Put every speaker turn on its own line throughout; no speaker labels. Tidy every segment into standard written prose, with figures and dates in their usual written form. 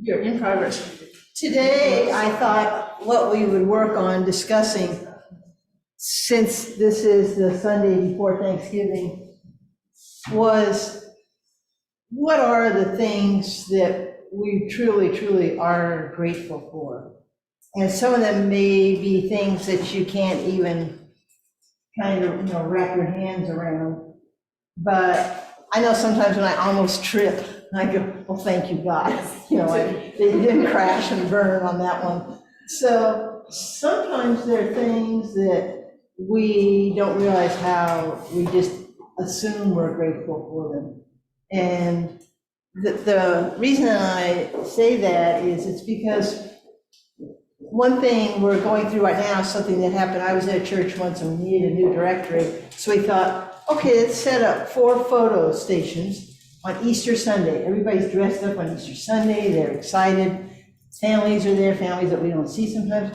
You're in progress. Today, I thought what we would work on discussing, since this is the Sunday before Thanksgiving, was what are the things that we truly, truly are grateful for? And some of them may be things that you can't even kind of, wrap your hands around. But I know sometimes when I almost trip, I go, well, thank you, God. It didn't crash and burn on that one. So sometimes there are things that we don't realize how we just assume we're grateful for them. And the reason I say that is it's because one thing we're going through right now is something that happened. I was at a church once and we needed a new directory. So we thought, okay, let's set up 4 photo stations on Easter Sunday. Everybody's dressed up on Easter Sunday. They're excited. Families are there, families that we don't see sometimes.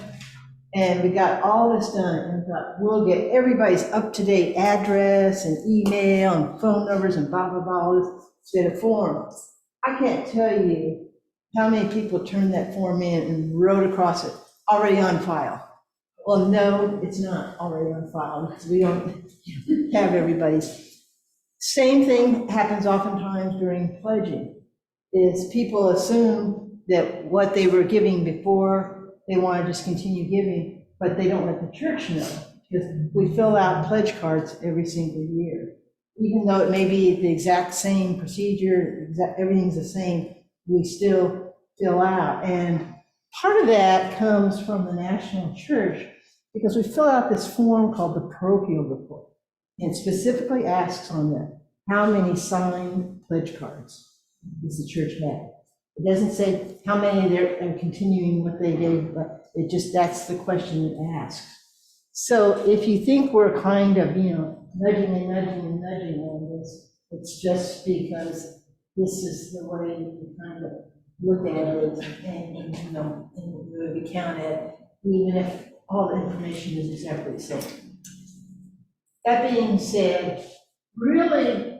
And we got all this done and thought, we'll get everybody's up-to-date address and email and phone numbers and blah, blah, blah, all this in a form. I can't tell you how many people turned that form in and wrote across it, already on file. Well, no, it's not already on file because we don't have everybody's. Same thing happens oftentimes during pledging, is people assume that what they were giving before, they want to just continue giving, but they don't let the church know, because we fill out pledge cards every single year. Even though it may be the exact same procedure, everything's the same, we still fill out. And part of that comes from the national church, because we fill out this form called the parochial report. And specifically asks on that, how many signed pledge cards does the church have? It doesn't say how many they're continuing what they gave, but it just, that's the question it asks. So if you think we're kind of, nudging and nudging and nudging on this, it's just because this is the way we kind of look at it and, and we count it, even if all the information is exactly the same. That being said, really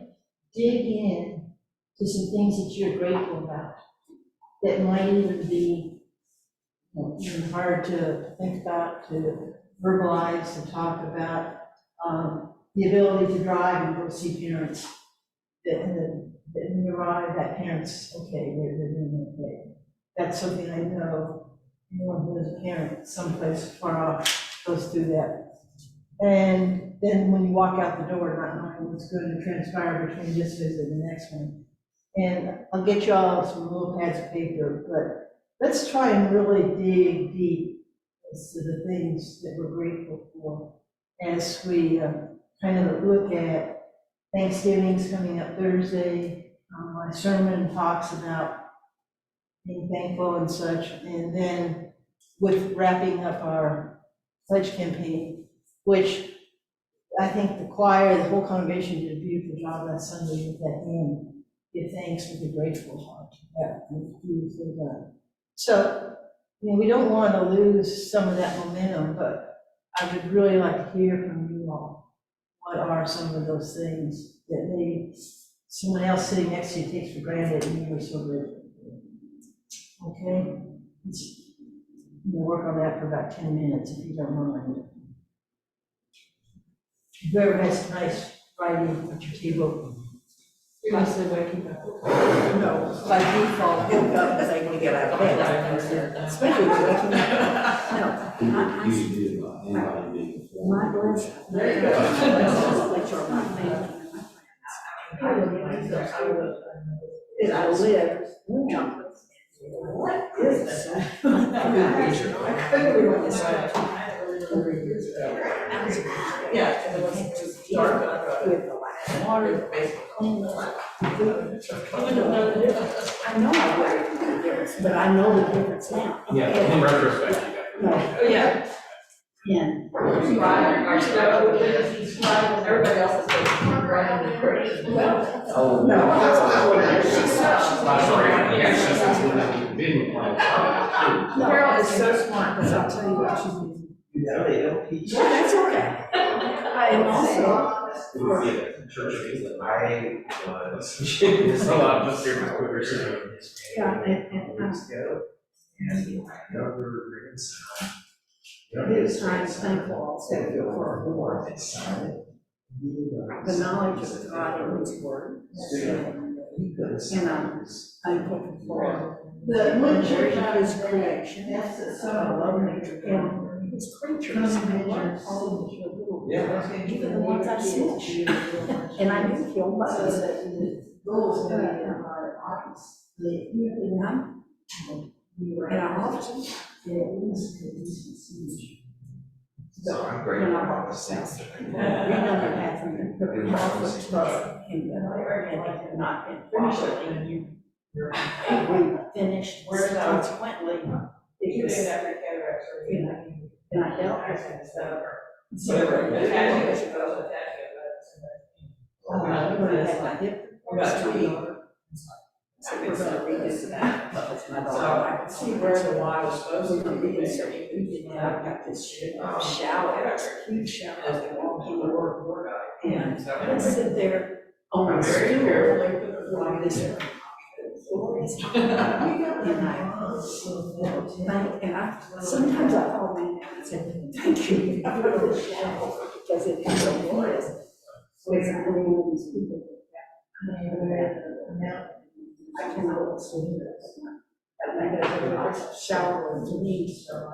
dig in to some things that you're grateful about that might even be even hard to think about, to verbalize, to talk about. The ability to drive and go see parents, that when you arrive, that parents, okay, they're doing okay. That's something I know anyone who is a parent someplace far off goes through that. And then when you walk out the door, not knowing what's going to transpire between this visit and the next one. And I'll get you all some little pads of paper, but let's try and really dig deep as to the things that we're grateful for as we kind of look at Thanksgiving's coming up Thursday. My sermon talks about being thankful and such, and then with wrapping up our pledge campaign, which I think the choir, the whole congregation did a beautiful job last Sunday with that hymn, Give Thanks with a Grateful Heart. That was beautifully done. So, we don't want to lose some of that momentum, but I would really like to hear from you all. What are some of those things that maybe someone else sitting next to you takes for granted and you were so grateful for? Okay? We'll work on that for about 10 minutes if you don't mind. Whoever has nice writing at your table.
You're going to say waking up?
No, by default, wake up because I want to get out of bed. Especially when waking up. No.
You do, anybody being.
My blessing.
There you go.
I live. What is this? I couldn't remember this. Yeah, and it was dark. Water, clean. I know I would make a difference, but I know the difference now.
Yeah, in retrospect, you got.
Oh, yeah. And. Everybody else is driving the bridge.
Oh,
no. Carol is so smart, because I'll tell you what she's doing.
Yeah, they don't teach.
Yeah, that's okay. And also,
Church of England. I was. It's a lot of us here with Twitter.
Yeah, and his times thankful also for more. The knowledge of God in His Word. And I'm thankful for the church of His creation. I love nature and His creatures. I love all of the little, even the ones I see. And I do feel bugs. And I often.
So I'm grateful for the sense.
We know what happened, but we also spoke and not finished it. We finished consequently. And I dealt with it. So we had my hip. So we're going to revisit that. That's my daughter. I can see where the water was supposed to be. So we did that. I got this shower, huge shower. And let's sit there on the stool like this. And I sometimes I call my name and say, thank you for the shower because it is so glorious. With all these people. I cannot sleep. I shower to me,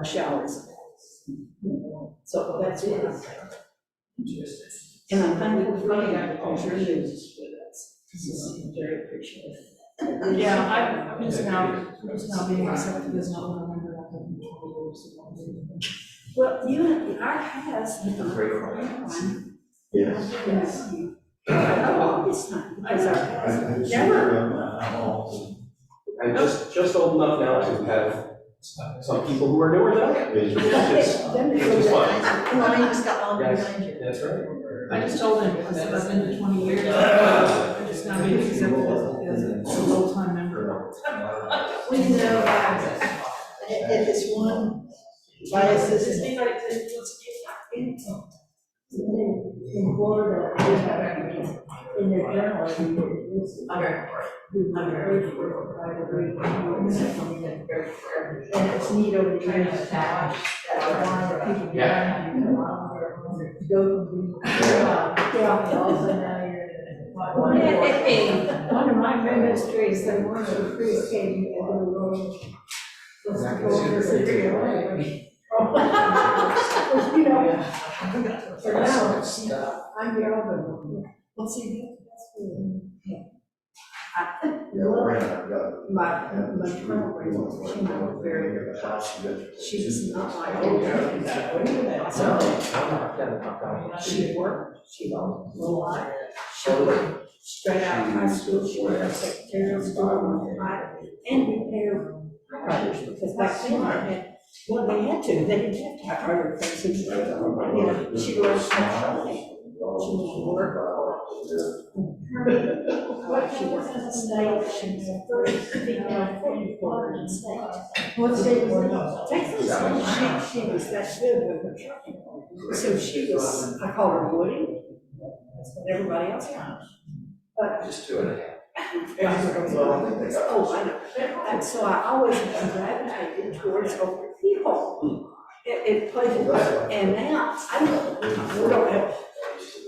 a shower is. So that's it. And I'm thankful for you because your news is with us. This is very appreciated.
Yeah, I'm just now being accepted as not a member of the 20 years.
Well, our has been on
Yes.
all this time because our has never.
I'm just old enough now to have some people who are newer than I am. It's just fun.
Well, I just got all behind you.
That's right.
I just told him, I said, I've been to 20 years, I'm just now being accepted as a full-time member.
Well, you know, at this one diocese in Florida, in their journal, and it's neat over the years that line of people behind you, go from also now you're.
One of my ministries, the one of the priests came in the room. Was to go to the city of you know, for now, I'm the older one. Well, see, that's my maternal grandmother, she was very, she was not my older. So she worked, she worked a lot. She worked straight out of high school, she worked at secretarial school, and repair writers, because back then I had, well, they had to, they didn't have to have other things. She worked she worked she worked at the state, she was the first female court reporter in the state. What state was it? Texas. She was that good with her. So she was, I call her Woody. That's what everybody else calls. But
Just 2.5.
oh, I know. And so I always gravitated towards older people. It played, and now, I don't, we don't have,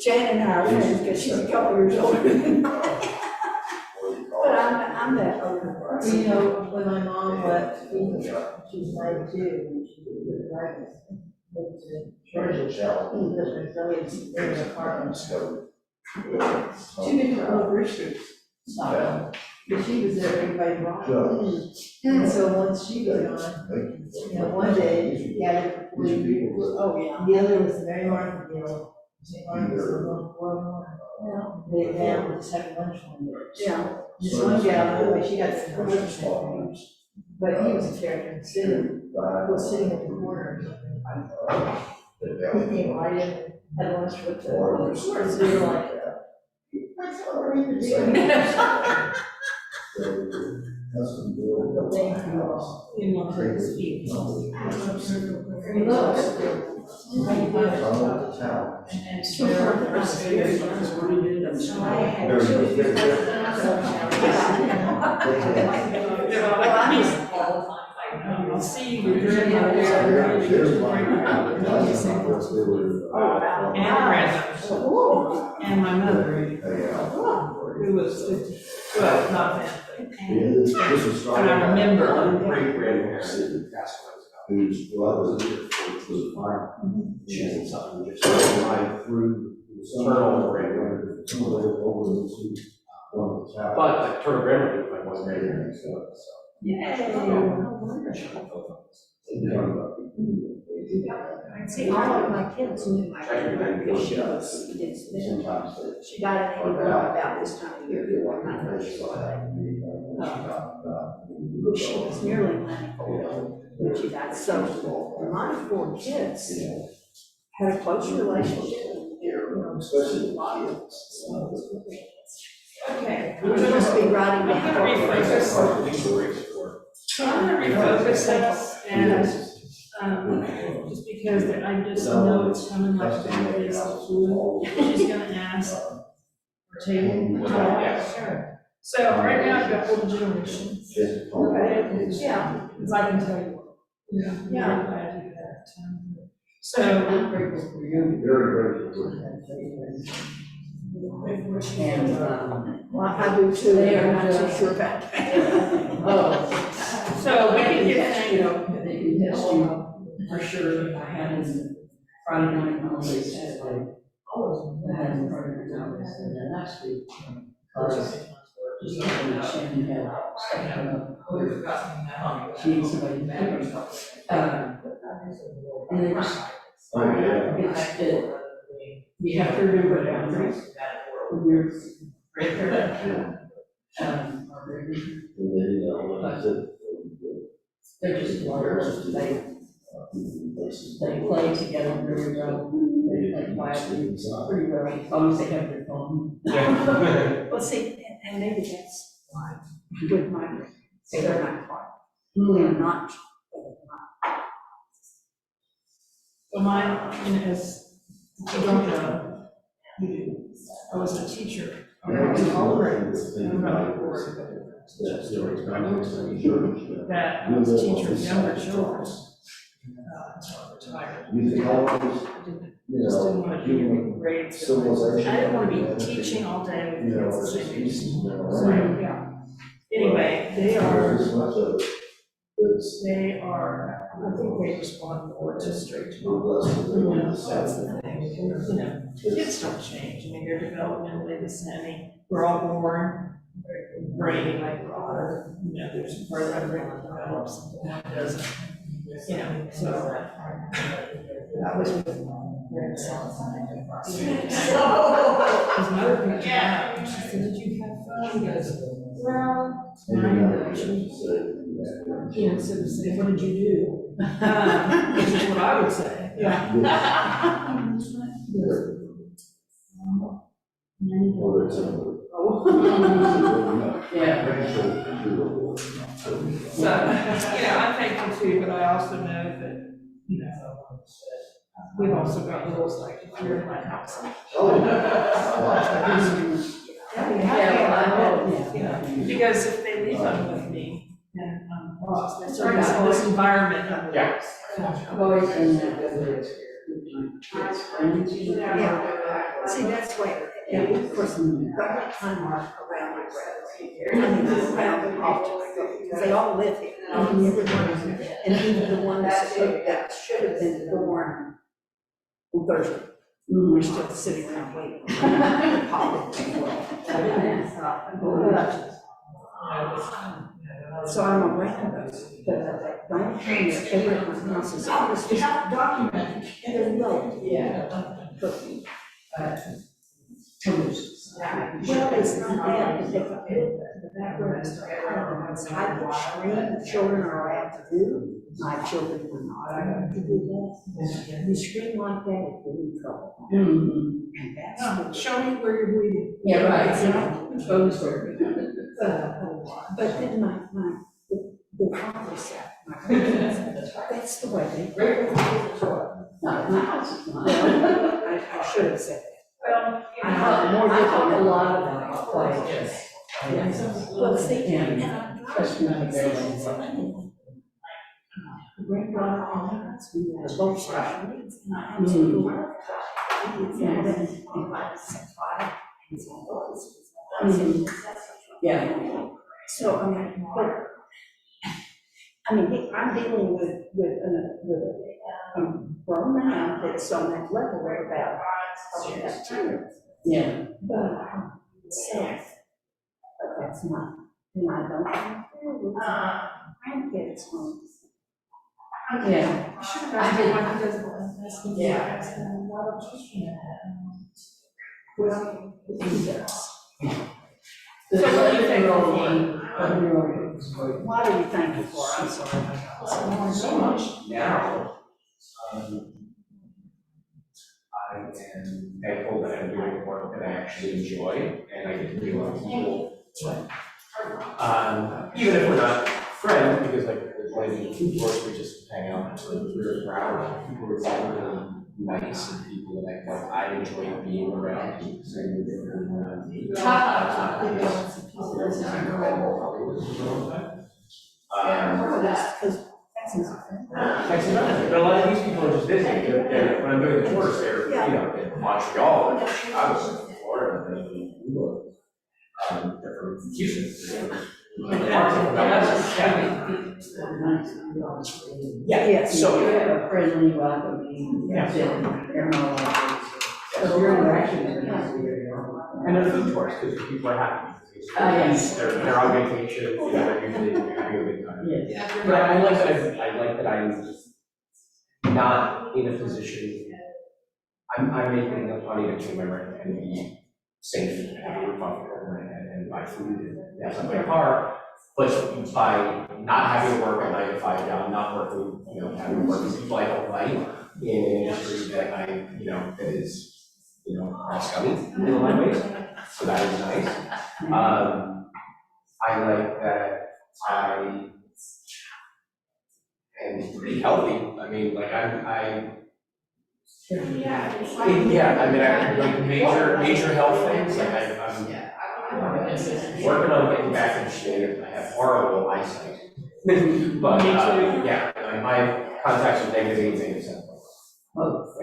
Jan and I are friends because she's a couple years older than I. But I'm that older person.
You know, when my mom left, she was 92, and she was in an apartment. Two different little roosters. But she was there, everybody rocked. And so once she was gone, you know, one day, she gathered for 40 years.
Oh, yeah.
The other was the Mary Martin deal. St. Martin's was a little World War. They had just had lunch one day.
Yeah.
This one gal, anyway, she got some lunch. But he was a character in the city, was sitting at the corner. He came right in, had lunch with the stores, they were like, that's what we're doing.
In one of his feet.
Look.
And so there's
I had two.
I'll see you, you're really out there. And grandmother. And my mother, who was 50, well, not family. And I remember.
Great grandparents passed away. Whose brother was a farmer. She was something just right through maternal grandmother. But like maternal grandmother was my one grandparent. So.
See, all of my kids knew my grandmother because she died at 81 about this time of year. She was nearly 94 when she died. So my 4 kids had a close relationship.
Especially
Okay.
We must be writing down.
I'm gonna refocus us and, just because I just know it's coming like that is fluid. She's gonna ask for table. Sure. So right now I've got older generations.
Okay. Yeah.
Because I can tell you. Yeah. I'm glad you had that time. So.
I'm grateful for you. Very grateful. And,
Well, I do too, and I'm not so sure about that.
So we can get,
you know, they can test you for sure. I had in Friday night, always had like, I had in Friday night, and then last week, just like she had stuff she needs somebody to marry. And they just, get back to, you have to remember boundaries when you're grandparent. They're just lovers. They play together very well. They play quietly, pretty well, as long as they have their phone.
Well, see, and maybe that's why with my grandparents, they're not quiet. They're not.
well, mine, as you don't know, I was a teacher. I was all grades. I'm not a board, that I was a teacher of younger children. Until I retired. I just didn't want to be in grades. I didn't want to be teaching all day with kids the same age. So, yeah. Anyway, they are, I think they respond more to straight to. That's the thing. Kids don't change. I mean, they're developmentally the same. I mean, we're all born, brain like water. There's part of our brain that develops, and one doesn't. So that was with very sound. His mother picked him up, and she said, "Did you have fun?" He goes, "Well, mine." Instead of saying, "What did you do?" Which is what I would say. Yeah. So, I'm thankful too, but I also know that, we've also got rules like if you're in my house. Because if they leave them with me, then I'm lost. They're sort of in this environment.
I've always been that, whether it's kids, friends,
Yeah, see, that's why, of course, right time mark around my grandparents. Around them often, because they all live here. And even the ones that should have been born on Thursday, we're still sitting around waiting. So I'm a grandmother, but don't tell me that everyone else is always just documented and they're low. Cooking. Well, it's not bad, because they can put the background is type of screen children are allowed to do. My children were not allowed to do that. You scream like that, it's really trouble. And that's.
Show me where you're bleeding.
Yeah, right.
But then my cul-de-sac. That's the way they.
Not my house is not.
I should have said that.
Well,
I have more
I talk a
difficult.
lot about quiet.
Well, see,
And
and
especially when they're like,
the granddaughter and her husband were both special needs, and I
Mm.
absolutely love that. And then,
yeah,
so, I mean, but, I'm dealing with a grown man that's on that level of about 10.
yeah.
But, sad. But that's not, and I don't have grandkids home.
Yeah.
Well, he does.
The 11-year-old one, 11-year-old.
What are you thankful for? I'm sorry.
So much now, I am thankful that I'm doing work that I actually enjoy, and I get to meet a lot of people. Even if we're not friends, because like the lady who works, we just hang out for 3 or 4 hours. People are really nice and people that I enjoy being around. People saying that they're but a lot of these people are just busy. When I'm doing the tours, they're, in Montreal, or Chicago, or Florida, and they're from Houston.
Yes.
So,
You have a friendly, welcoming,
Yeah.
they're not like, so your interaction is not weird.
and they're food tours, because people are happy.
Yes.
They're on vacation, they're usually having a good time.
Yes.
But I like that I'm not in a position, I'm making enough money to pay my rent and be safe and have a roof off over my head and buy food and have my car. But by not having to work a 9 to 5 job, not working, having to work with people I don't like in an industry that that is, scummy in a lot of ways. So that is nice. I like that I am pretty healthy. I mean, like I like major health things, like I'm working on getting back in shape. I have horrible eyesight. But, my contacts are negative 8
Oh.
So,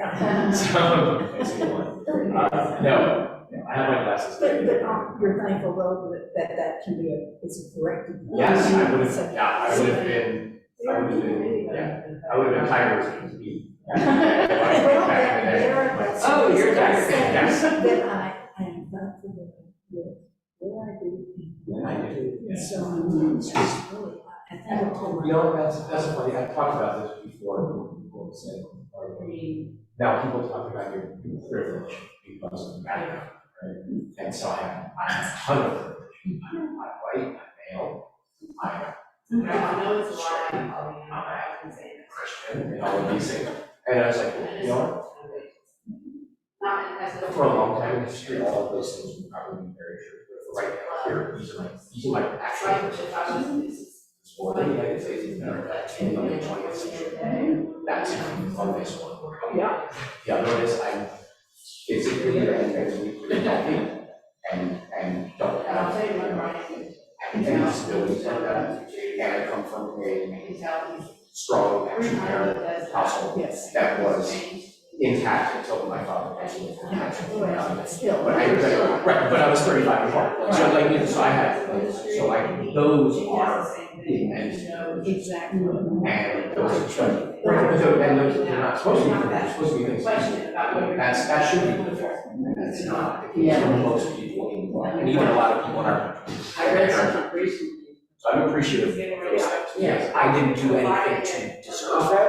no, I have my glasses.
But you're thankful though that can be it's a corrective.
Yes, I would have been tired as a bee.
Oh, you're tired.
Yes.
That I am thankful that what I do. So, it's just really, I think.
That's funny, I've talked about this before, people say, now people talk about your privilege because of the background, right? And so I have a ton of privilege. I'm white, I'm male, I'm Christian, and all of these things. And I was like, for a long time in history, all of those things would probably be very true. But right now, here, these are my actual privileges. For the United States in the 20th century. That's on this one. The other is I'm physically and mentally healthy and don't have any disabilities like that. And I come from a strong action parent household that was intact until my father passed away. But I was 35 years old. So so I had, those are immense.
Exactly.
And those are and they're not supposed to be, they're supposed to be things. That should be the default, and that's not the case for most people and even a lot of people in our country.
I read something recently.
So I'm appreciative of those things.
Yes.
I didn't do anything to deserve that.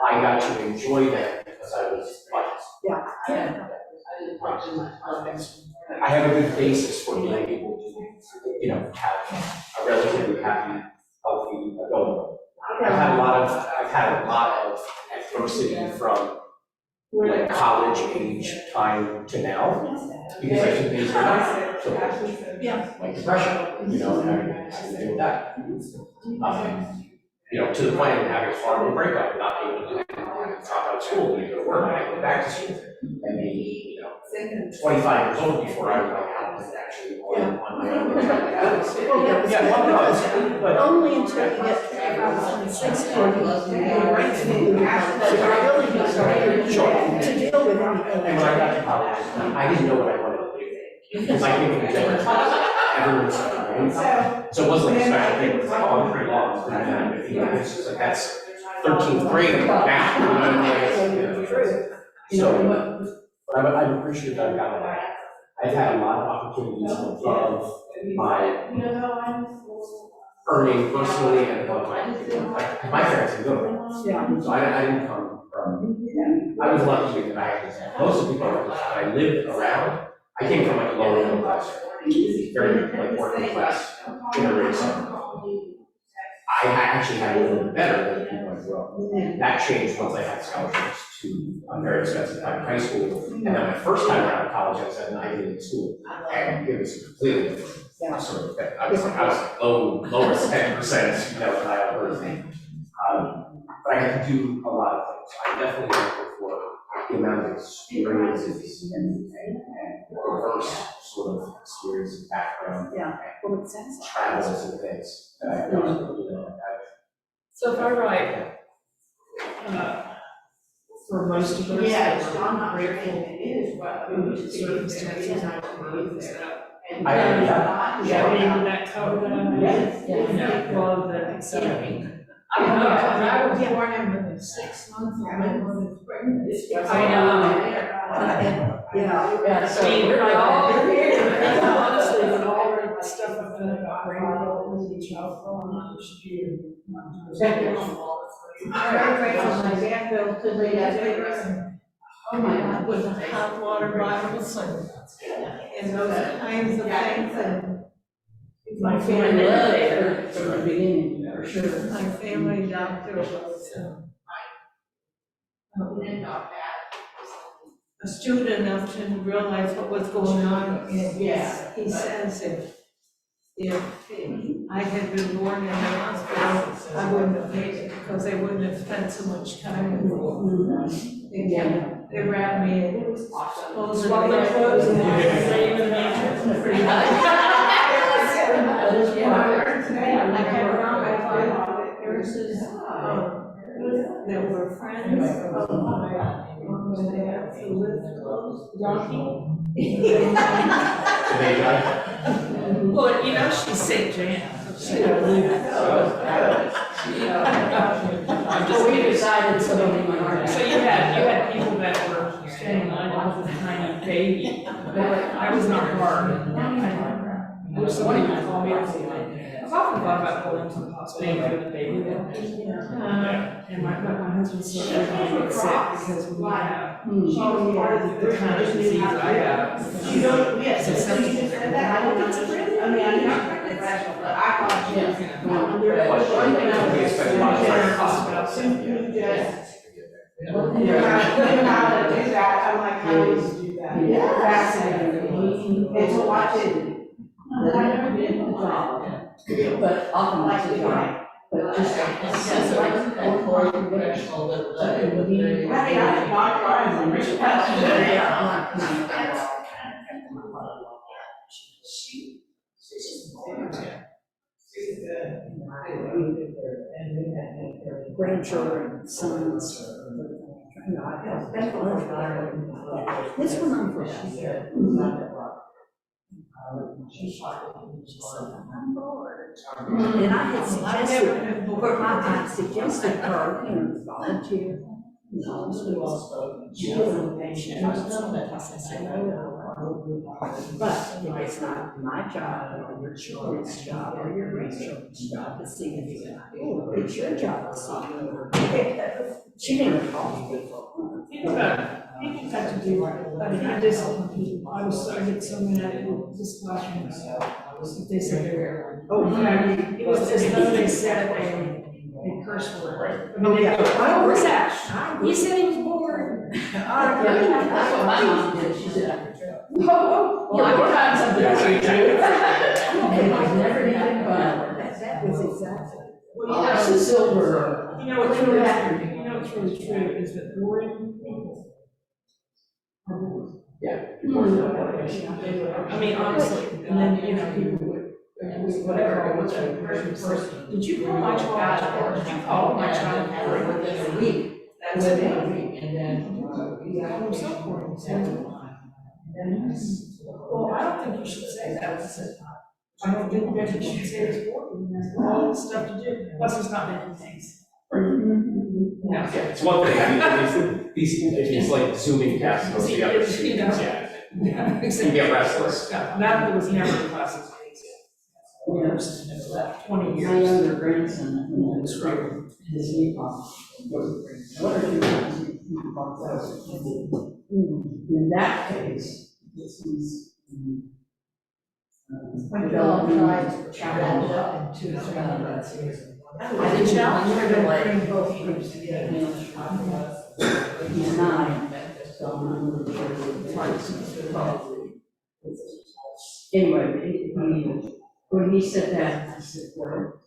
I got to enjoy that because I was like, I have a good basis for being able to, have a relatively happy, healthy adult. I've had a lot of adversity from like college age time to now, because I took things for granted. So like depression, and I had to deal with that. you know, to the point of having a horrible breakup, not able to do anything, drop out of school, and go to work, and I went back to school, and be, you know, 25 years old before I was like, out actually on my own. Yeah, well, no, but
Only until you get to about 26, or you right to really get started to deal with anything.
And when I got to college, I didn't know what I wanted to do. Because I came from a different class, everyone was like, so it wasn't like a special thing, it was like, oh, I'm pretty long, it's pretty bad, but you know, it's just like, that's 13th grade now, you know what I mean? So, but I'm appreciative that I've got a lot. I've had a lot of opportunities above my earning personally and above my parents are good.
Yeah.
So I didn't come from, I was lucky that I had this, most of the people that I lived around, I came from like a lower middle class, very like working class generation. I actually had a little bit better than the people I grew up with. That changed once I had scholarships to a very expensive private high school. And then my first time around college, I was at an Ivy League school, and it was completely different.
Yeah.
Sort of, I was like lowest 10%, you know, that I ever heard. But I had to do a lot of things. I definitely grateful for the amount of experiences and diverse sort of experience and background.
Yeah. Well, it sounds like.
Travels and things that I've done, you know,
So if I write, for most of us,
Yeah,
that
I'm not
we're grateful
grateful.
for the circumstances I've lived and stuff.
Yeah.
Yeah, maybe that cover that.
Yes.
You know, well, the, so.
I was born in 6 months, I went on the pregnant.
I know.
Yeah, so.
I mean,
we're like
all,
that.
honestly, with all the stuff I've done about rainbow and child phone, I should be.
I'm very grateful, my dad built to the
Oh my God, with the hot water bottles and those kinds of things, and my family,
From the beginning, for sure.
my family doctor was astute enough to realize what was going on, and he says if I had been born in the hospital, I wouldn't have made it, because they wouldn't have spent so much time in the They wrapped me in clothes and
Well, they're closed and
they even pretty high.
Yeah.
I kept around my nurses that were friends of my dad who lived close, Rocky. Well, you know, she's St. Jan. She don't live.
I'm just
We
kidding.
decided so many minorities.
So you had people that were staying on with a tiny baby. I was not hard. I was somebody who called me and said, I've often thought about going to the hospital and having a baby there. And my husband said, we're going to get sick because we have the kind of disease I have.
You don't, yes,
So
so
some-
you just said that, I don't think it's really, I mean, I'm not pregnant, but I thought you were gonna go.
We expect a lot of time.
You're not gonna do that, I'm like, how do you do that?
Yeah.
Fascinating, and to watch it. I never did.
But often like the job, but just.
I mean, I'm not crying, I'm rich.
Grandchildren, sons. This one I'm from. She said, I'm bored. And I had suggested, I suggested her, you know, volunteer. No, she wasn't patient. I said, no, but it's not my job or your children's job or your grandchildren's job to see if you're, oh, it's your job to see. She didn't call me before.
People got to do, I mean, I discipline people. I did so many discussions. They said they were, oh, it was as though they said a curse word. I mean, they go, oh, where's that? He said he was bored.
That's what my mom did, she said,
Oh, well, I would have something to do.
and it was never even fun. That was exactly.
Well,
It's the silver.
what's really true is that boring people. I mean, honestly, and then, people would, whatever, what's a person, did you call my child, did you call my child?
Within a week. That's within a week, and then,
I'm so boring. Well, I don't think you should say that. I don't think that you should say it's boring, there's all this stuff to do, plus it's not making things. No.
Yeah, it's one thing, it's like zooming past most of the other students, yeah.
Yeah,
You get restless.
That was never classes.
yeah.
20
My
years.
younger grandson, when he was growing, his knee off. What are you doing? In that case, this is.
When you all tried to
Challenge
up
to
into
I did challenge her to like.
bring both groups together.
He's 9, so I'm not sure. Anyway, when he said that, I said, well,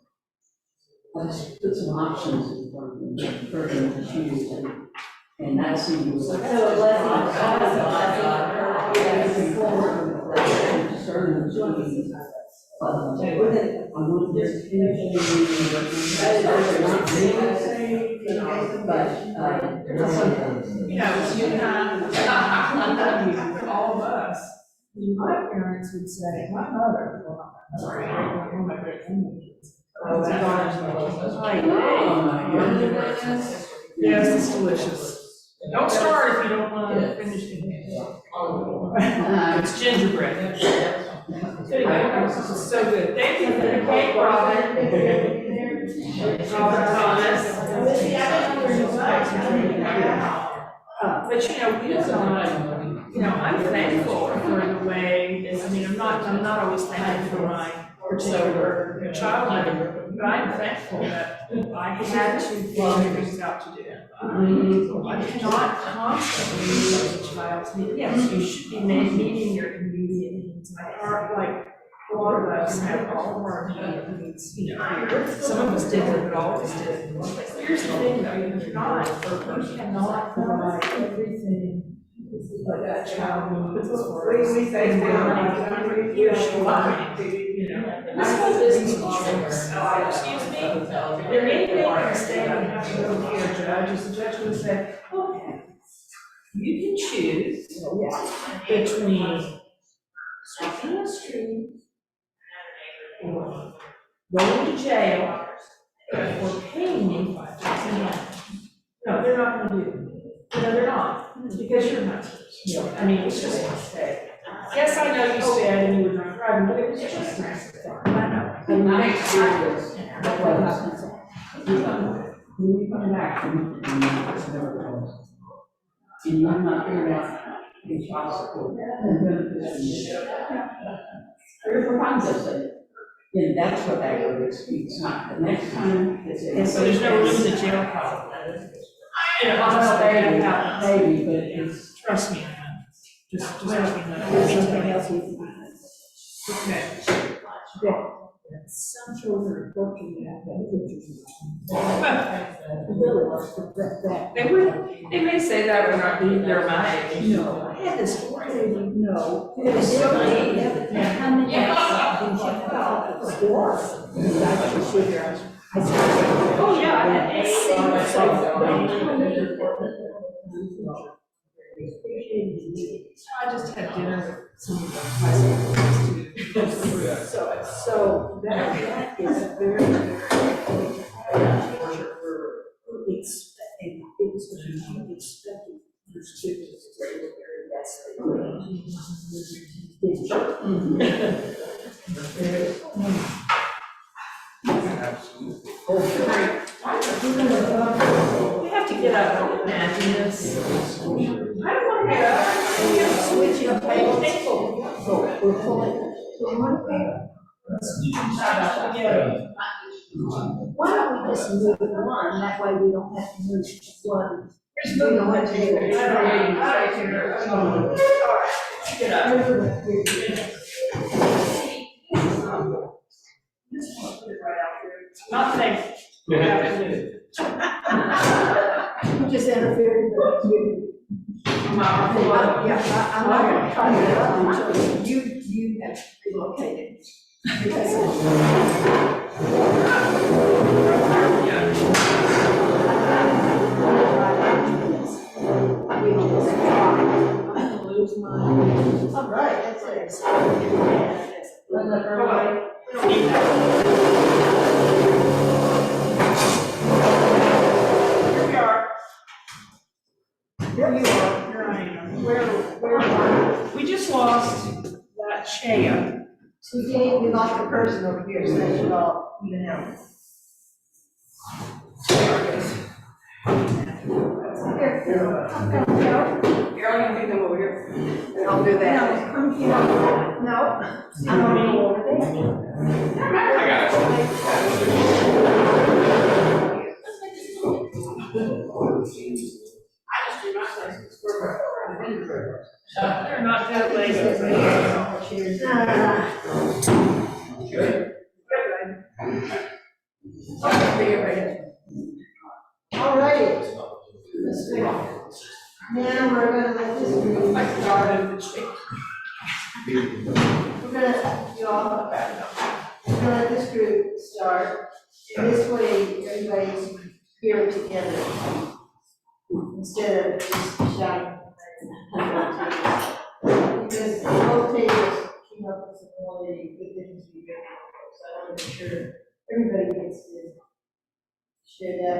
I just put some options in front of him for him to choose, and that seemed to. I want this to finish.
All of us, my parents would say, my mother, well, not my mother, my great grandmother.
I know.
Yes, it's delicious. Don't start if you don't want to finish it. It's gingerbread. Anyway, this is so good. Thank you for the cake, Robin. Robin Thomas. But we don't, I'm thankful for the way, I'm not always thankful for my particular childhood, but I'm thankful that I had to figure things out to do. I cannot constantly use a child's needs. Yes, you should be meeting your immediate needs. Like a lot of us have all of our immediate needs, some of us didn't, but all of us did. Here's the thing though, you cannot provide everything that that child needs for us. Here's your line, This whole business model, excuse me, they're making a mistake and have to go to a judge, as the judge would say, okay, you can choose between sweeping the street or going to jail or paying me $5,000. No, they're not gonna do it. They're not, because you're not. It's just a mistake. Yes, I know you said and you were drunk driving, but it was just a mistake. I know.
And my experience was, when you come back from, and you're not figuring out the child support, or for concepts of it, then that's what that word is. It's not the next time.
So there's no room in the jail cell.
Maybe, but it's.
Trust me, man. Just trust me, man.
Something else we can.
Okay.
Some children are looking at
They may say that when they're my age.
No, I had this crazy, no. It was so neat. How many
Oh, yeah, I had I just had dinner with some of my students.
So that is very, expecting the students to do very best
We have to get up and imagine this. I don't want to get up. We have to switch it up.
So we're pulling. Why don't we just move on, that way we don't have to move one. We don't have to do it.
Get up. Not thankful. Good afternoon.
You just interfered with you. I'm not gonna try to get up until you have relocated. Because I'm gonna lose mine. All right, that's it. Everybody.
Here we are.
Here you are.
Here I am. Where are we? We just lost that Shea.
We lost a person over here, so that should all even out. Here,
Here, I'm gonna pick them over here, and I'll do that.
no, come here. No, I'm gonna go over there.
I got
They're not that late.
All righty. Now we're gonna let this group start. We're gonna, let this group start. And this way, everybody's here together. Instead of just shouting. Because both tables came up with some really good things to be grateful for. So I want to make sure everybody gets to share that.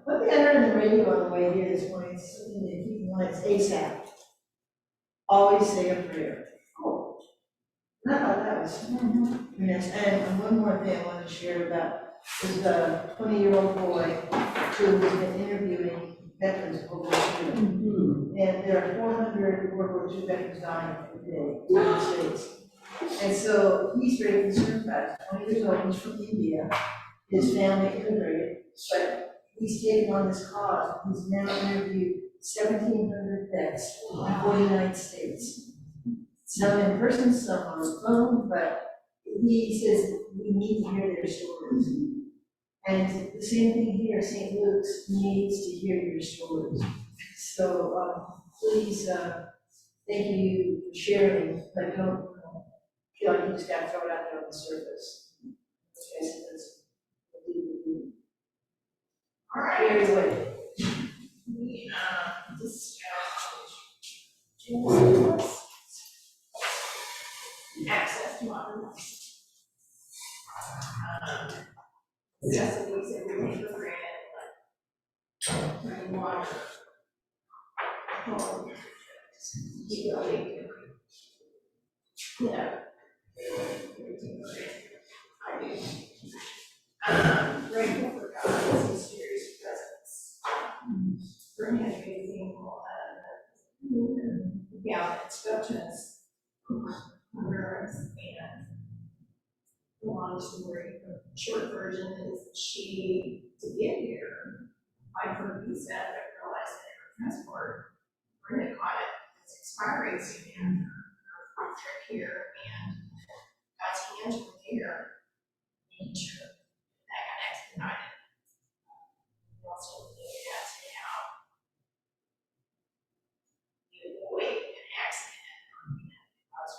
One thing I heard on the radio on the way here this morning, is something that keep in mind, it's ASAP. Always say a prayer. Oh, I thought that was nice. And one more thing I want to share about is the 20-year-old boy who has been interviewing veterans over the year. And there are 400 World War II veterans dying every day in the United States. And so he's very concerned about it. 20 years old, he's from India. His family immigrated, but he's taken on this cause. He's now interviewed 1,700 vets in 49 states. Some in person, some on the phone, but he says we need to hear their stories. And the same thing here, St. Luke's needs to hear your stories. So please, thank you for sharing, but don't feel like you just got to throw it out there on the surface. Okay, so that's all right. Very well.
We discussed access to modern life. Just as we said, we take for granted, like running water, home, utility, everything for granted. I do. Grateful for God's mysterious presence. Bring an example that spoke to us, and the long story. The short version is she, to get here, applied for a visa, but realized that her passport, Brenda caught it, was expiring soon after her trip here, and God's hands were there, and sure that got expedited. We also looked at how you avoid an accident because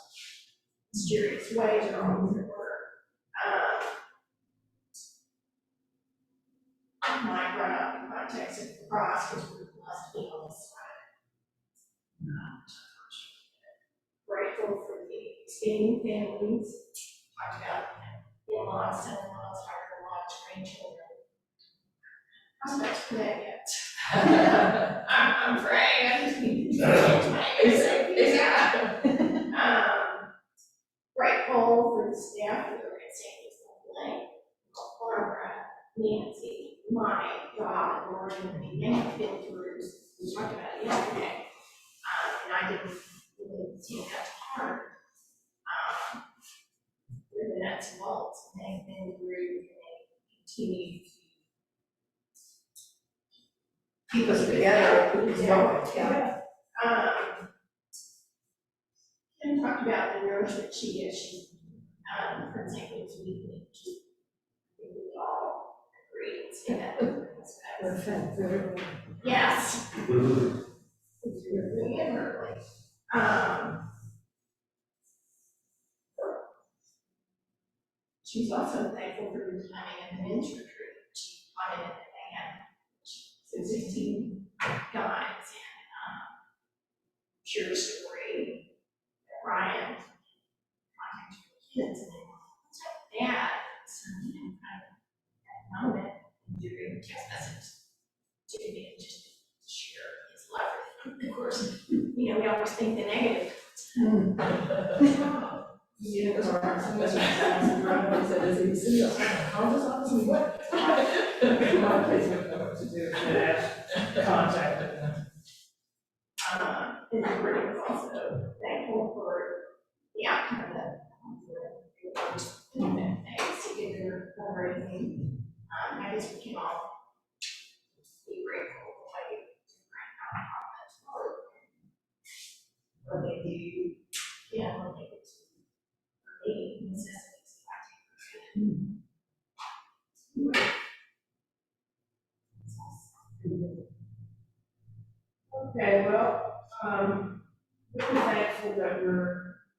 mysterious ways are always at work. Mike brought up in context of the cross because we're blessed to be on this side. Grateful for the expanding families. Talked about in-laws, son-in-laws, daughter-in-laws, grandchildren. Prospects for that yet. I'm praying. I just need to grateful for the staff who are at St. Louis, Barbara, Nancy, Mike, God, Lauren, and they have been through, we talked about it yesterday, and I didn't really take that to heart. They're the nuts and bolts, and they've been through, and they continue to
keep us together.
Yeah. Kim talked about the nourishment she is. Her techniques weekly. I think we all agree it's
Yes. It's really early. She's also thankful for the timing of the ministry group. She wanted it and so 16 guys and share a story that Ryan contacted the kids and they were like, Dad, so kind of that moment during the text message to me and just share his love with them. Of course, we always think the negative.
Yeah, because our somebody said, is he sitting up? I'll just honestly, what? My kids would know what to do and ask, contact them.
And the group was also thankful for the outcome of that. Thanks to get their fundraising. I guess we can all be grateful for different nonprofits for what they do, what they do. Necessities.
Okay, well, we're thankful that we're,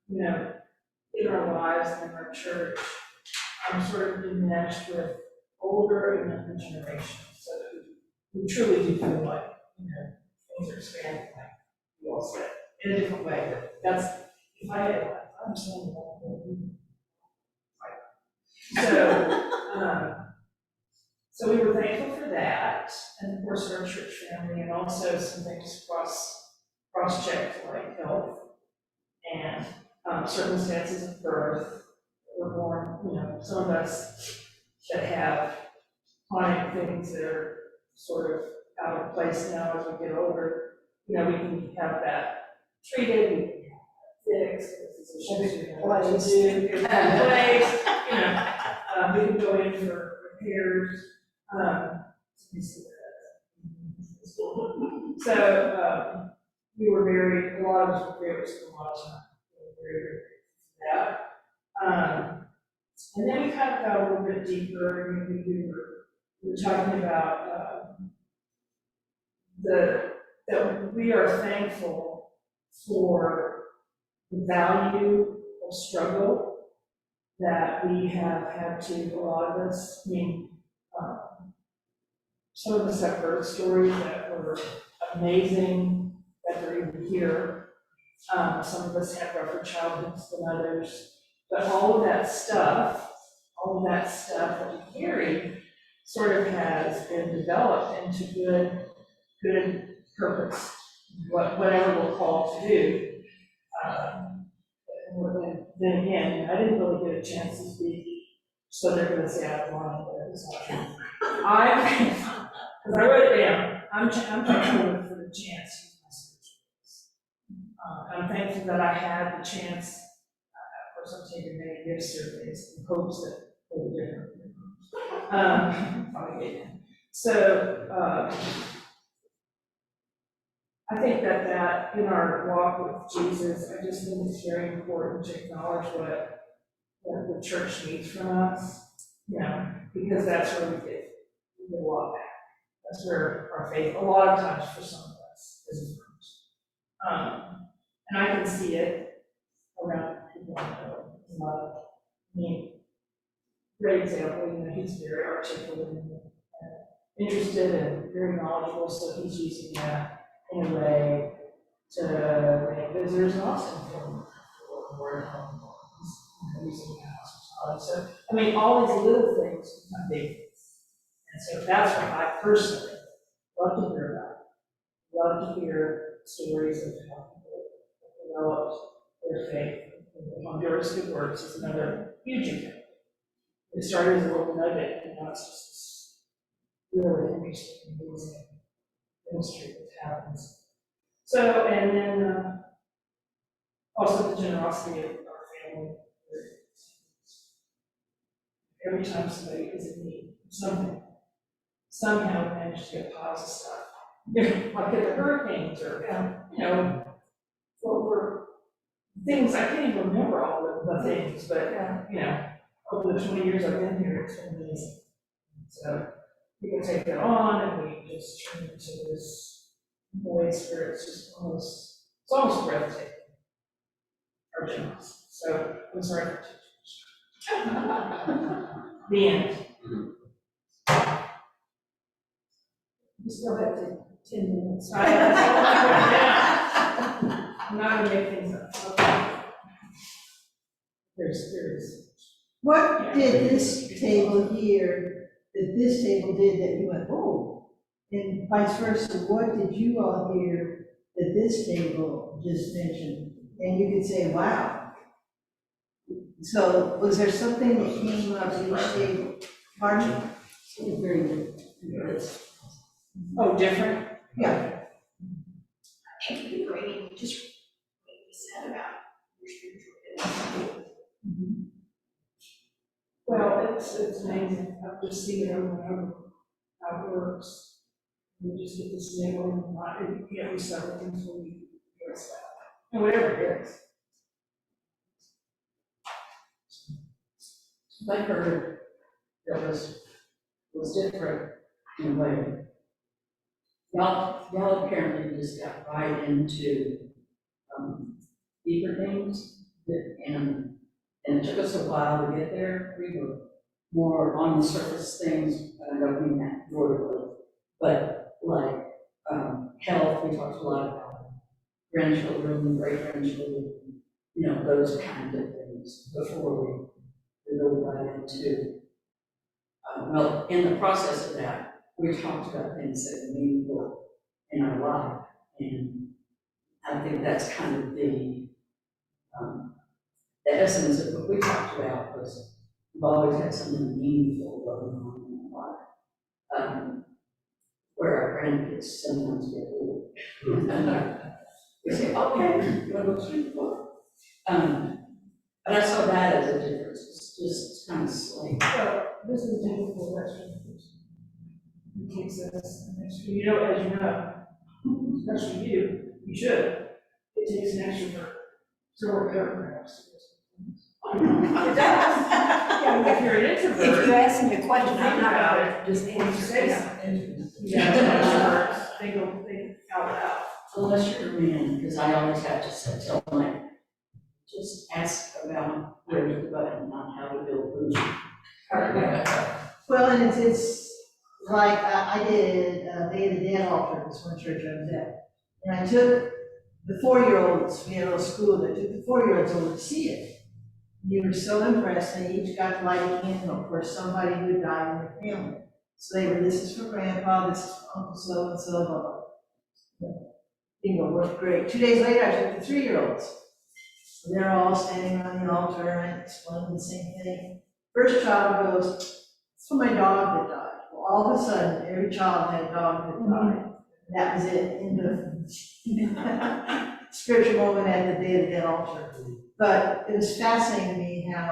in our lives and in our church, sort of enmeshed with older and younger generations, so that we truly do feel like, things are expanding, like you all said, in a different way, but that's, if I had, I'm saying that. So we were thankful for that, and of course our church family, and also some things cross-checked like health and circumstances of birth that were born. Some of us that have chronic things that are sort of out of place now as we get older, we can have that treated, we can have that fixed, the physicians who know what to do, we can go in for repairs. So we were a lot of us were very, spent a lot of time, very grateful for that. And then we kind of got a little bit deeper, and we were talking about that we are thankful for the value of struggle that we have had to, a lot of us, some of us have heard stories that were amazing, that were even here. Some of us had rougher childhoods than others, but all of that stuff that we carry sort of has been developed into good purpose, whatever we're called to do. And then again, I didn't really get a chance to speak, so they're gonna say I don't want to, but it's not true. Because I wrote it down, I'm thankful for the chance to use my spiritual gifts. I'm thankful that I had the chance, of course I'm taking many gift surveys in hopes that they were different. So, I think that in our walk with Jesus, I just think it's very important to acknowledge what the church needs from us, because that's where we get a lot back. That's where our faith, a lot of times for some of us, is affirmed. And I can see it around people I know. Great example, he's very articulate and interested and very knowledgeable, so he's using that in a way to make visitors awesome for using the house. So, all these little things become big things. And so that's what I personally love to hear about. Love to hear stories of how people developed their faith. Honduras Good Works is another huge example. It started as a little nugget, and now it's just this really interesting, amazing ministry that happens. So, and then also the generosity of our family. Every time somebody is in need of something, somehow we manage to get piles of stuff. Like at the hurricanes or, for things, I can't even remember all the things, but, over the 20 years I've been here, it's been amazing. So, people take it on, and we just turn into this voice where it's just it's almost breathtaking. Our jobs. So, I'm sorry for teaching. The end. Just go back to 10 minutes. I'm not gonna make things up. Okay. There's.
What did this table here, that this table did that you went, oh? And vice versa, what did you all hear that this table just mentioned? And you could say, wow. So was there something that came up each table? Pardon?
Very good.
Oh, different?
Yeah.
And you bring just what you said about your spiritual business.
Well, it's amazing. I've just seen it over and over, how it works. We just get this nibble and not, we several things where we address that. And whatever it is.
I heard that was different in a way. Y'all apparently just got right into deeper things, and it took us a while to get there. We were more on the surface things, I don't mean that broadly, but like health, we talked a lot about grandchildren, great-grandchildren, those kind of things before we go right into, well, in the process of that, we talked about things that are meaningful in our life, and I think that's kind of the essence of what we talked about was we've always had something meaningful going on in our life, where our grandkids sometimes get old. We say, okay, you want to go through the book? But I saw that as a difference. It's just kind of slight.
Well, this is difficult, that's what it takes us an extra, as you know, especially you should. It takes an extra for several paragraphs. It does. Yeah, if you're an introvert.
If you ask me a question, I'm not
about
gonna just
When you
answer
say
it.
something, extroverts, they go think out loud.
Unless you're a man, because I always have to tell my, just ask about where to go and not how to build food.
Well, and it's like, I did, they had a dead altar at this one church I was at. And I took the 4-year-olds, we had a little school, I took the 4-year-olds over to see it. They were so impressed, they each got to light a candle for somebody who died in their family. So they were, this is for grandpa, this is for Uncle so-and-so, blah, blah. Bingo, worked great. 2 days later, I took the 3-year-olds. So they're all standing around the altar and explaining the same thing. First child goes, it's for my dog that died. Well, all of a sudden, every child had a dog that died. That was it, in the spiritual moment at the Day of the Dead altar. But it was fascinating to me how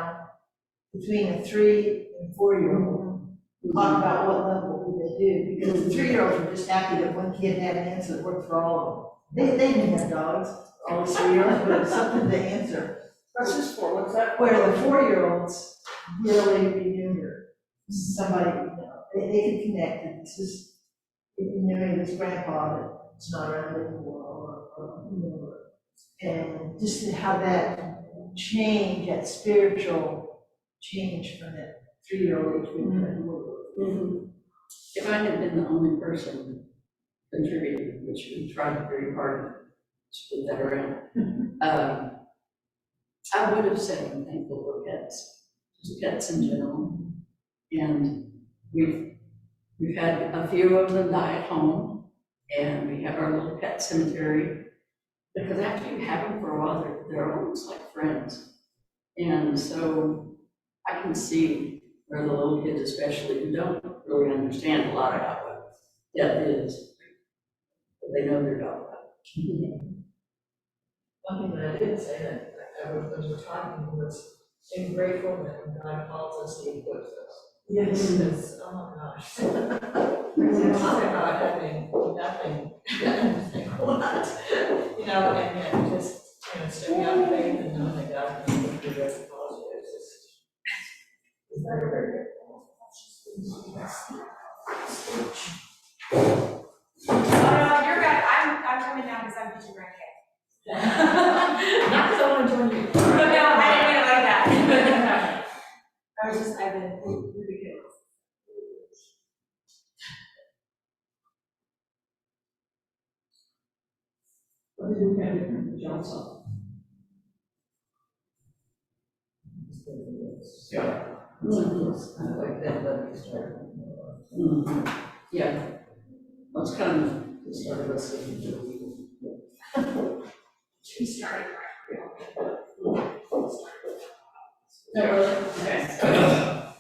between a 3 and 4-year-old talk about what level do they do, because the 3-year-olds were just happy that one kid had an answer that worked for all of them. They didn't have dogs, all the 3-year-olds, but it was something to answer.
That's just for, what's that?
Where the 4-year-olds really remember somebody, they could connect, and it's just, this grandpa that's not around anymore, and just how that change, that spiritual change from that 3-year-old age group to
If I had been the only person contributing, which we tried very hard to put that around, I would have said I'm thankful for pets, just pets in general. And we've had a few of them die at home, and we have our little pet cemetery. Because after you have them for a while, they're almost like friends. And so I can see where the little kids especially who don't really understand a lot about what death is, but they know their dog.
One thing that I didn't say that I was talking was being grateful that when God calls us, He equips us.
Yes.
Because, oh my gosh. Talk about having nothing, a lot, and yet just, stepping out of faith and knowing that God can do the rest of all of it. It's very, very grateful.
Oh, no, you're good, I'm coming down because I'm teaching grandkids.
Not because I want to join you.
No, I didn't mean it like that. I've been with the kids.
What did we have different jobs on?
Yeah.
It's kind of like that, but it's started. Yeah. That's kind of the start of us.
She started
No, really?
Okay.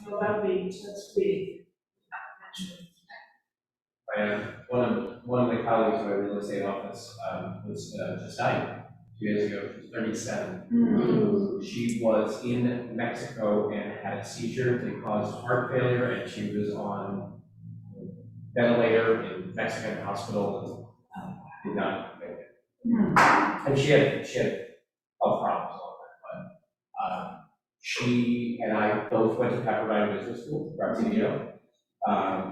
Well, that's big.
One of the colleagues in my real estate office was just died 2 years ago. She was 37. She was in Mexico and had a seizure that caused heart failure, and she was on a ventilator in Mexican hospital and did not make it. And she had health problems all that, but she and I both went to Pepperdine Business School, Bartino.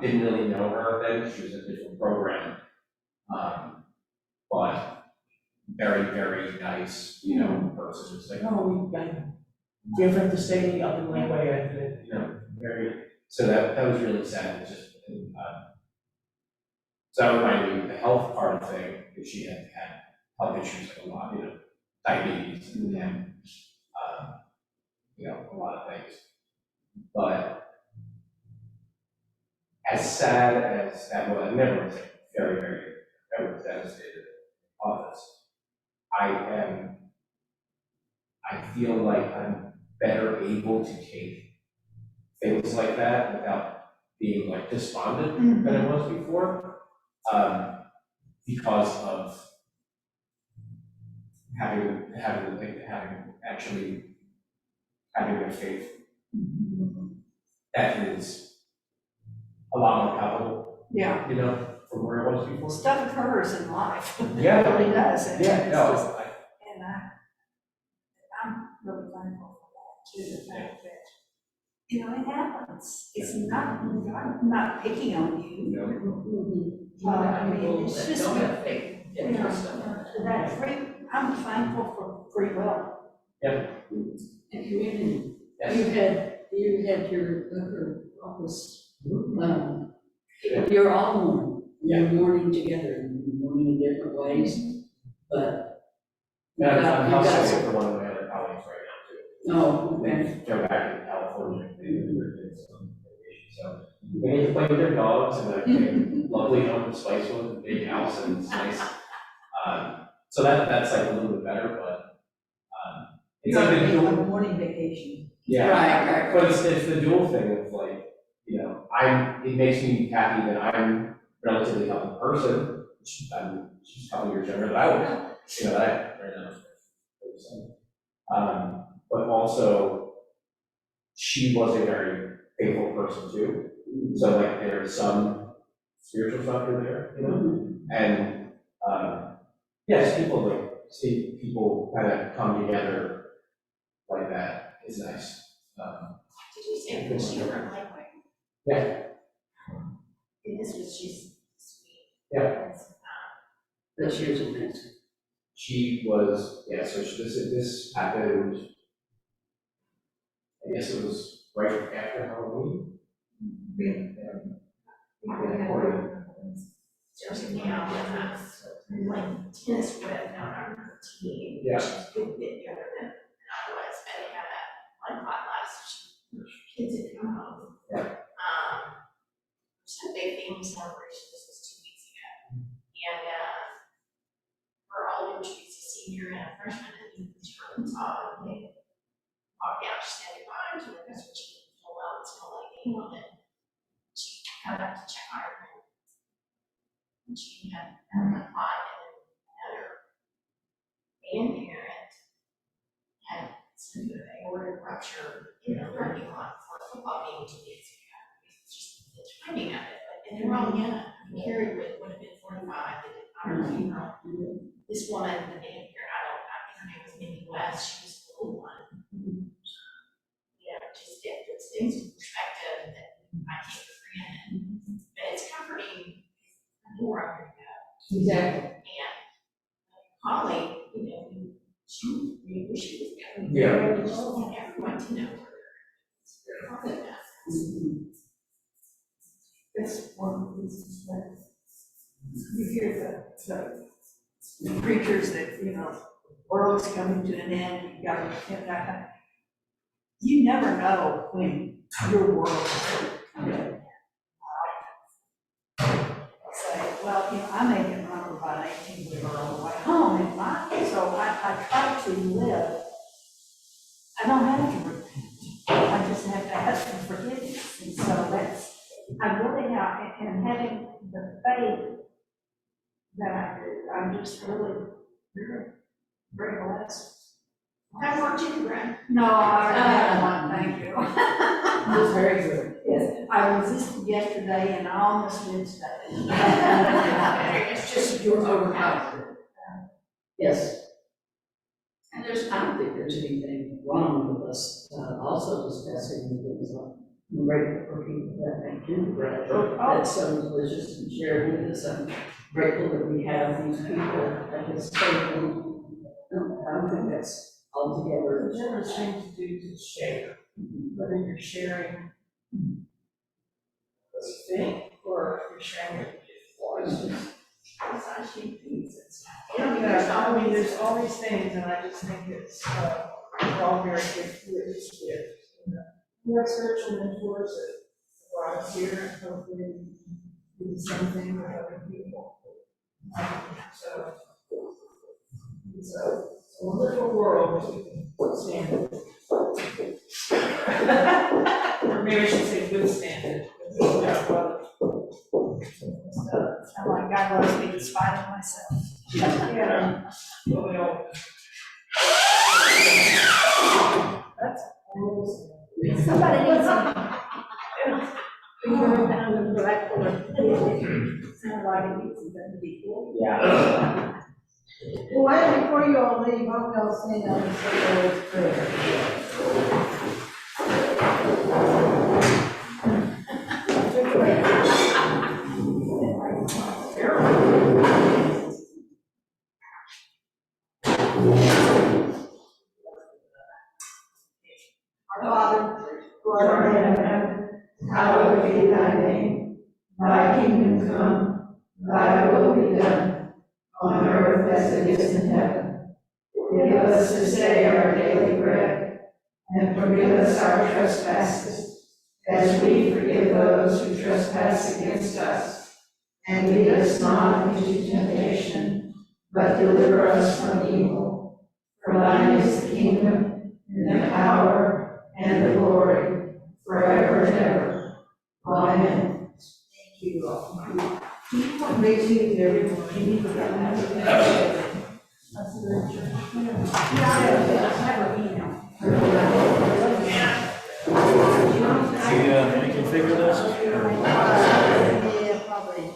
Didn't really know her then, she was in a different program. But very, very nice, person, just like,
Oh, different to stay up in Lakeway,
very, so that was really sad, just, so that reminded me of the health part of the thing, because she had health issues, like a lot, diabetes and a lot of things. But as sad as that was, I never was very, very, I was devastated office. I feel like I'm better able to take things like that without being like despondent than I was before, because of having a faith that is a lot more palatable,
Yeah.
from where it was before.
Stuff occurs in life.
Yeah.
It really does. And
Yeah,
it's
no,
just- And I'm really thankful for that too, the fact that, it happens. It's not, I'm not picking on you. I mean, it's just.
Don't have faith.
That I'm thankful for free will.
And community. You had your office, you're all mourning. You're mourning together, and you're mourning in different ways, but.
And I'm
you got
housekeeping for one of my other colleagues right now too.
Oh, okay.
They're back in California, they live with their kids on vacation, so they get to play with their dogs and a lovely home to spice with, a big house, and it's nice. So that's like a little bit better, but it's like a dual,
morning vacation.
yeah.
Right.
But it's the dual thing of like, it makes me happy that I'm relatively healthy person. She's a couple years younger than I was, that right now. But also, she was a very faithful person too. So like there's some spiritual stuff in there, and yes, see people kind of come together like that is nice.
Did you say that she were in Lakeway?
Yeah.
She's sweet.
Yeah.
This year's event.
She was, so this happened, I guess it was right after Halloween.
There's now, like tennis with on our team.
Yeah.
She's a good bit younger than I was, but they had a hot last, kids had come home.
Yeah.
Some big family celebration, this was 2 weeks ago. And, we're all introduced a senior and a freshman, and he was from the top, and they walked out, she said goodbye, to her, that's what she didn't feel well, it's still like, and she come back to check on her. And she had a pot and another grandparent had some sort of aortic rupture in the parking lot for a football game 2 days ago. It's just the timing of it, and they were all young. Carrie would have been 45, they did not her funeral. This woman, the name here, I think her name was Mindy West, she was the little one. Just it puts things in perspective that I can't for granted. But it's comforting more I'm gonna have.
Exactly.
And Holly, you know, we wish she was there.
Yeah.
We just want everyone to know her. That
It's one of the reasons that you hear the preachers that, you know, world's coming to an end, you gotta get that. You never know when your world is coming to an end. Say, well, you know, I may get run over by an 18-wheeler on the way home, so I try to live. I don't have to repent. I just have to ask for forgiveness. And so that's, I really have, and having the faith that I do, I'm just really, very, very blessed.
I want you to run.
No, I already had one, thank you.
It was very good.
Yes, I resisted yesterday and I almost did today.
It's just your overcome.
Yes. And I don't think there's anything wrong with us also discussing the things like, I'm grateful for people that make do bread. That's so delicious and shared with us. I'm grateful that we have these people at this table. I don't think that's altogether.
There's a thing to do to share, whether you're sharing a thing or you're sharing it. I mean, there's all these things, and I just think it's, we're all very good with we have spiritual mentors that brought us here, and hopefully do the same thing with other people. So, it's a wonderful world that we can stand it. Or maybe I should say withstand it. I'm like, God loves me in spite of myself. Yeah. Well, we all. That's almost.
Somebody needs some. We were down in the black corner. Sounded like it needs something to be cool.
Yeah.
Well, why, before you all leave, I'll go stand up and say the Lord's Prayer.
Our Father, who art in heaven, hallowed be thy name. Thy kingdom come, thy will be done, on earth as it is in heaven. Give us this day our daily bread, and forgive us our trespasses, as we forgive those who trespass against us. And lead us not into temptation, but deliver us from evil. For thine is the kingdom, and the power, and the glory, forever and ever. Amen. Thank you all.
Praise you, everyone.
We can figure this?
Yeah, probably.